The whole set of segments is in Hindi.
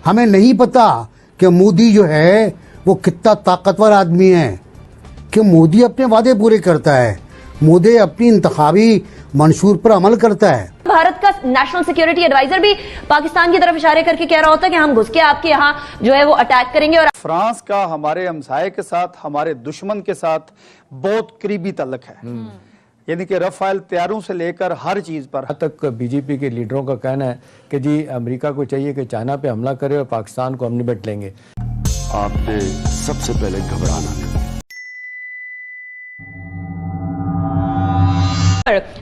हमें नहीं पता कि मोदी जो है वो कितना ताकतवर आदमी है, कि मोदी अपने वादे पूरे करता है, मोदी अपनी इंतखाबी मंशूर पर अमल करता है। भारत का नेशनल सिक्योरिटी एडवाइजर भी पाकिस्तान की तरफ इशारे करके कह रहा होता है कि हम घुस के आपके यहाँ जो है वो अटैक करेंगे। और फ्रांस का हमारे हमसाये के साथ, हमारे दुश्मन के साथ बहुत करीबी तल्लक है, यानी कि रफाल तैयारों से लेकर हर चीज पर। तक बीजेपी के लीडरों का कहना है कि जी अमेरिका को चाहिए कि चाइना पे हमला करे और पाकिस्तान को हम निपट लेंगे। आपने सबसे पहले घबराना नहीं।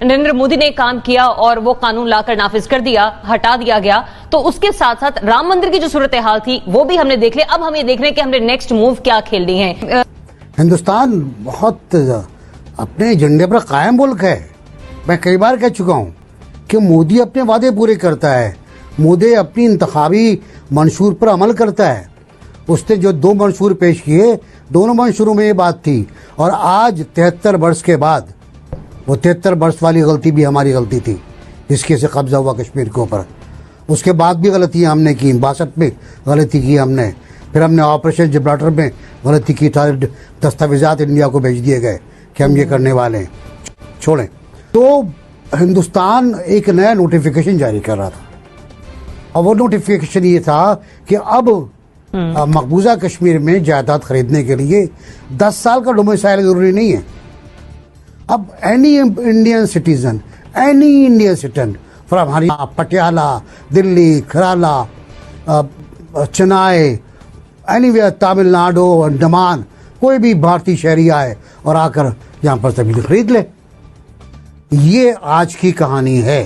नरेंद्र मोदी ने काम किया और वो कानून लाकर नाफिज कर दिया, हटा दिया गया, तो उसके साथ साथ राम मंदिर की जो सूरत हाल थी वो भी हमने देख ली। अब हम ये देख रहे हैं कि हमने नेक्स्ट मूव क्या खेलनी है। हिंदुस्तान बहुत अपने एजेंडे पर कायम मुल्क है। मैं कई बार कह चुका हूं कि मोदी अपने वादे पूरे करता है, मोदी अपनी इंतखाबी मंशूर पर अमल करता है। उसने जो 2 मंशूर पेश किए, दोनों मंशूरों में ये बात थी। और आज 73 वर्ष के बाद, वो 73 वर्ष वाली गलती भी हमारी गलती थी जिसके से कब्जा हुआ कश्मीर के ऊपर। उसके बाद भी गलतियां हमने की, 62 में गलती की हमने, फिर हमने ऑपरेशन जिब्राल्टर में गलती की, सारे दस्तावेजात इंडिया को भेज दिए गए कि हम ये करने वाले हैं, छोड़ें। तो हिंदुस्तान एक नया नोटिफिकेशन जारी कर रहा था और वो नोटिफिकेशन ये था कि अब मकबूजा कश्मीर में जायदाद खरीदने के लिए 10 साल का डोमिसाइल जरूरी नहीं है। अब any Indian citizen from Haryana, Patiala, Delhi, कराला, चेन्नई, एनीवेयर, तमिलनाडु, अंडमान, कोई भी भारतीय शहरी आए और आकर यहाँ पर जमीन खरीद ले। ये आज की कहानी है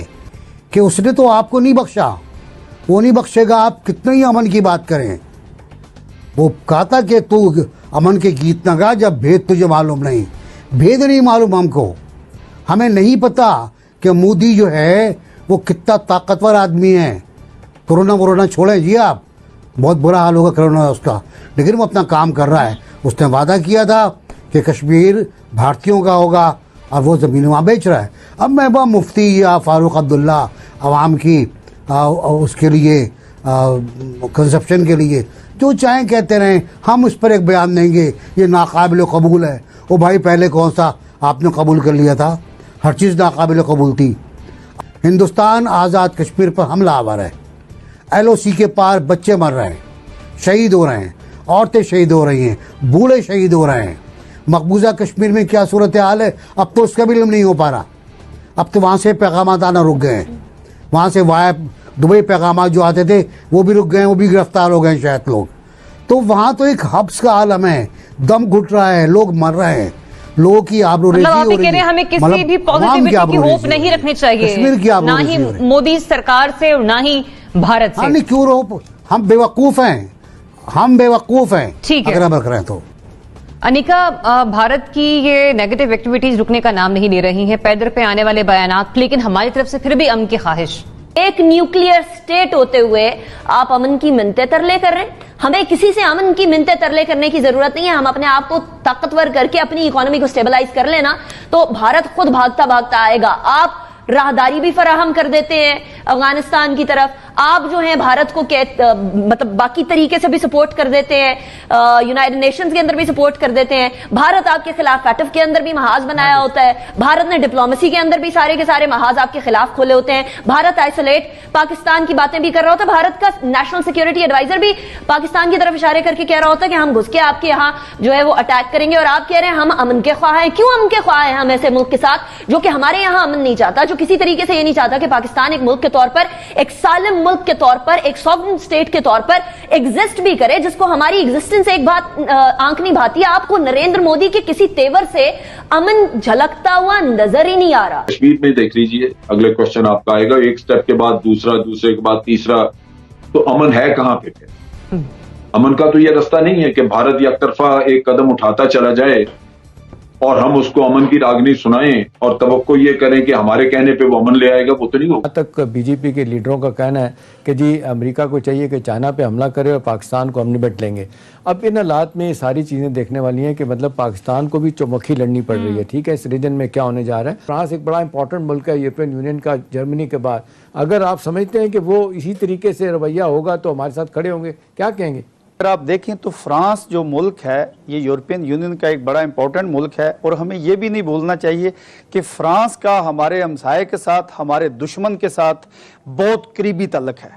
कि उसने तो आपको नहीं बख्शा, वो नहीं बख्शेगा, आप कितने ही अमन की बात करें। वो कहा था कि तू अमन के गीत न गा जब भेद तुझे मालूम नहीं। भेद नहीं मालूम हमको, हमें नहीं पता कि मोदी जो है वो कितना ताकतवर आदमी है। कोरोना छोड़ें जी आप, बहुत बुरा हाल होगा कोरोना उसका, लेकिन वो अपना काम कर रहा है। उसने वादा किया था कि कश्मीर भारतीयों का होगा और वो ज़मीन वहाँ बेच रहा है। अब महबूबा मुफ्ती या फारूक अब्दुल्ला आवाम की उसके लिए कंजप्शन के लिए जो चाहें कहते रहें, हम उस पर एक बयान देंगे, ये नाकाबिल कबूल है। ओ भाई, पहले कौन सा आपने कबूल कर लिया था? हर चीज़ नाकाबिल कबूल थी। हिंदुस्तान आज़ाद कश्मीर पर हमला आवर है, LOC के पार बच्चे मर रहे हैं, शहीद हो रहे हैं, औरतें शहीद हो रही हैं, बूढ़े शहीद हो रहे हैं। मकबूजा कश्मीर में क्या सूरत हाल है, अब तो उसका भी इल्म नहीं हो पा रहा। अब तो वहाँ से पैगामात आना रुक गए हैं, वहाँ से वाया दुबई पैगामात जो आते थे वो भी रुक गए हैं, वो भी गिरफ्तार हो गए शायद लोग। तो वहाँ तो एक हब्स का आलम है, दम घुट रहा है, लोग मर रहे हैं, लोगों की आबरूरेज़ी हो रही है। हमें किसी भी पॉजिटिविटी की होप नहीं रखनी चाहिए, कश्मीर की ना ही मोदी सरकार से और ना ही भारत से। नहीं, क्यों होप? हम बेवकूफ हैं, हम बेवकूफ हैं, ठीक है, अगर हम रख रहे हैं तो। अनिका, भारत की ये नेगेटिव एक्टिविटीज रुकने का नाम नहीं ले रही हैं, पैदल पे आने वाले बयानात, लेकिन हमारी तरफ से फिर भी अमन की ख्वाहिश। एक न्यूक्लियर स्टेट होते हुए आप अमन की मिन्नतें तरले कर रहे हैं। हमें किसी से अमन की मिन्नतें तरले करने की जरूरत नहीं है। हम अपने आप को ताकतवर करके अपनी इकोनॉमी को स्टेबलाइज कर लेना, तो भारत खुद भागता भागता आएगा। आप राहदारी भी फराहम कर देते हैं अफगानिस्तान की तरफ, आप जो है भारत को मतलब बाकी तरीके से भी सपोर्ट कर देते हैं, यूनाइटेड नेशंस के अंदर भी सपोर्ट कर देते हैं। भारत आपके खिलाफ फैटफ के अंदर भी महाज बनाया होता है, भारत ने डिप्लोमेसी के अंदर भी सारे के सारे महाज आपके खिलाफ खोले होते हैं। भारत आइसोलेट पाकिस्तान की बातें भी कर रहा होता है। भारत का नेशनल सिक्योरिटी एडवाइजर भी पाकिस्तान की तरफ इशारे करके कह रहा होता है कि हम घुस के आपके यहाँ जो है वो अटैक करेंगे, और आप कह रहे हैं हम अमन के ख्वाह हैं। क्यों अमन के ख्वाह हैं हम ऐसे मुल्क के साथ जो कि हमारे यहाँ अमन नहीं चाहता, जो किसी तरीके से ये नहीं चाहता कि पाकिस्तान एक मुल्क के तौर पर, एक सालिम मुल्क के तौर पर, एक सॉवरेन स्टेट के तौर पर एग्जिस्ट भी करे, जिसको हमारी एग्जिस्टेंस एक बात आंख नहीं भाती है। आपको नरेंद्र मोदी के किसी तेवर से अमन झलकता हुआ नजर ही नहीं आ रहा। कश्मीर में देख लीजिए, अगले क्वेश्चन आपका आएगा, एक स्टेप के बाद दूसरा, दूसरे के बाद तीसरा, तो अमन है कहां पे? अमन का तो यह रास्ता नहीं है कि भारत एक तरफा एक कदम उठाता चला जाए और हम उसको अमन की रागनी सुनाएं और तवक्को ये करें कि हमारे कहने पे वो अमन ले आएगा, वो तो नहीं होगा। यहाँ तक बीजेपी के लीडरों का कहना है कि जी अमेरिका को चाहिए कि चाइना पे हमला करे और पाकिस्तान को हम निपट लेंगे। अब इन हालात में ये सारी चीज़ें देखने वाली हैं कि मतलब पाकिस्तान को भी चौमुखी लड़नी पड़ रही है। ठीक है, इस रीजन में क्या होने जा रहा है। फ्रांस एक बड़ा इंपॉर्टेंट मुल्क है यूरोपियन यूनियन का, जर्मनी के बाद। अगर आप समझते हैं कि वो इसी तरीके से रवैया होगा तो हमारे साथ खड़े होंगे, क्या कहेंगे? अगर आप देखें तो फ्रांस जो मुल्क है ये यूरोपियन यूनियन का एक बड़ा इंपॉर्टेंट मुल्क है, और हमें ये भी नहीं भूलना चाहिए कि फ्रांस का हमारे हमसाये के साथ, हमारे दुश्मन के साथ बहुत करीबी ताल्लुक है।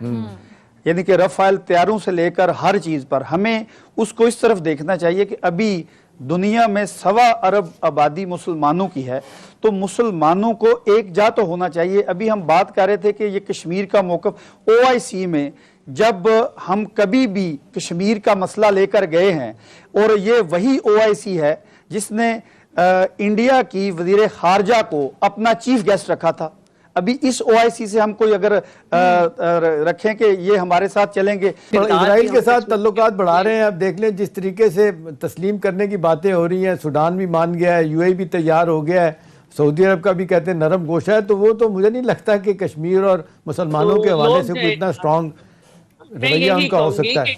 यानी कि रफाल तैयारों से लेकर हर चीज़ पर हमें उसको इस तरफ देखना चाहिए कि अभी दुनिया में 1.25 अरब आबादी मुसलमानों की है, तो मुसलमानों को एक जा तो होना चाहिए। अभी हम बात कर रहे थे कि ये कश्मीर का मौक़िफ़ OIC में जब हम कभी भी कश्मीर का मसला लेकर गए हैं, और ये वही OIC है जिसने इंडिया की वज़ीर ख़ारजा को अपना चीफ गेस्ट रखा था। अभी इस OIC से हम कोई अगर रखें कि ये हमारे साथ चलेंगे, इजराइल के साथ तल्लुकात बढ़ा रहे हैं। अब देख लें जिस तरीके से तस्लीम करने की बातें हो रही हैं, सूडान भी मान गया है, UAE भी तैयार हो गया है, सऊदी अरब का भी कहते हैं नरम गोशा है, तो वो तो मुझे नहीं लगता कि कश्मीर और मुसलमानों के हवाले से कोई इतना स्ट्रॉन्ग रवैया उनका हो सकता है।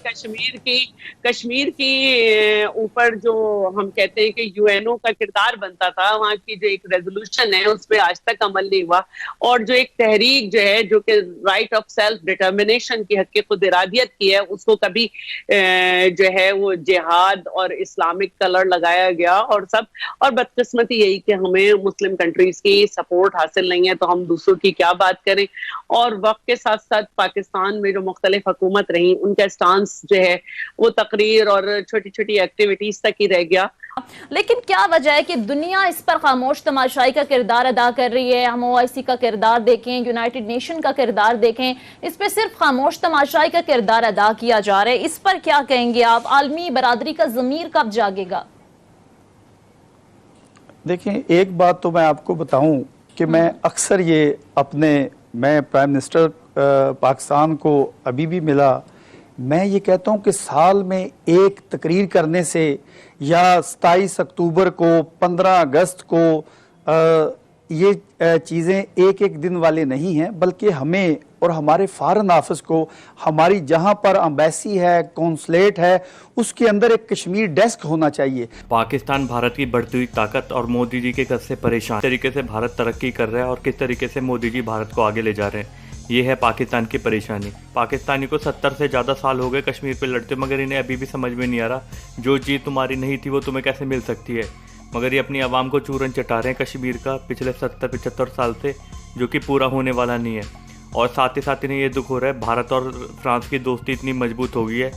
कश्मीर की ऊपर जो हम कहते हैं कि UNO का किरदार बनता था, वहाँ की जो एक रेजोल्यूशन है उस पर आज तक अमल नहीं हुआ, और जो एक तहरीक जो है जो कि राइट ऑफ सेल्फ डिटर्मिनेशन की, हक़ खुद इरादियत की है, उसको कभी जो है वो जिहाद और इस्लामिक कलर लगाया गया और सब। और बदकिस्मती यही कि हमें मुस्लिम कंट्रीज की सपोर्ट हासिल नहीं है, तो हम दूसरों की क्या बात करें। और वक्त के साथ साथ पाकिस्तान में जो मुख्तलिफ हुकूमत रही, उनका स्टांस जो है वो तकरीर और छोटी छोटी एक्टिविटीज तक ही रह गया। लेकिन क्या वजह है कि दुनिया इस पर खामोश तमाशाई का किरदार अदा कर रही है? हम OIC का किरदार देखें, यूनाइटेड नेशन का किरदार देखें, इस पर सिर्फ खामोश तमाशाई का किरदार अदा किया जा रहा है। इस पर क्या कहेंगे आप? आलमी बरादरी का ज़मीर कब जागेगा? देखें, एक बात तो मैं आपको बताऊं कि मैं अक्सर ये मैं प्राइम मिनिस्टर पाकिस्तान को अभी भी मिला, मैं ये कहता हूँ कि साल में एक तकरीर करने से या 27 अक्टूबर को, 15 अगस्त को ये चीज़ें एक एक दिन वाले नहीं हैं, बल्कि हमें और हमारे फॉरेन ऑफिस को, हमारी जहाँ पर एम्बेसी है, कौंसलेट है, उसके अंदर एक कश्मीर डेस्क होना चाहिए। पाकिस्तान भारत की बढ़ती हुई ताकत और मोदी जी के कद से परेशान, किस तरीके से भारत तरक्की कर रहा है और किस तरीके से मोदी जी भारत को आगे ले जा रहे हैं, ये है पाकिस्तान की परेशानी। पाकिस्तानी को 70 से ज़्यादा साल हो गए कश्मीर पे लड़ते, मगर इन्हें अभी भी समझ में नहीं आ रहा जो चीज़ तुम्हारी नहीं थी वो तुम्हें कैसे मिल सकती है। मगर ये अपनी आवाम को चूरन चटा रहे हैं कश्मीर का पिछले 70-75 साल से, जो कि पूरा होने वाला नहीं है। और साथ ही साथ इन्हें ये दुख हो रहा है, भारत और फ्रांस की दोस्ती इतनी मजबूत हो गई है,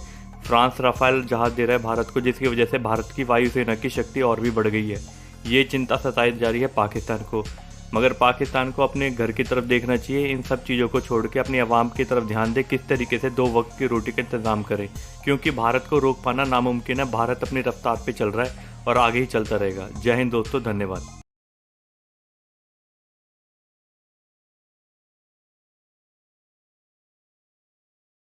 फ्रांस राफेल जहाज़ दे रहा है भारत को, जिसकी वजह से भारत की वायुसेना की शक्ति और भी बढ़ गई है। ये चिंता सताई जा रही है पाकिस्तान को, मगर पाकिस्तान को अपने घर की तरफ देखना चाहिए। इन सब चीज़ों को छोड़ के अपनी आवाम की तरफ ध्यान दे, किस तरीके से 2 वक्त की रोटी का इंतज़ाम करें, क्योंकि भारत को रोक पाना नामुमकिन है। भारत अपनी रफ्तार पे चल रहा है और आगे ही चलता रहेगा। जय हिंद दोस्तों, धन्यवाद।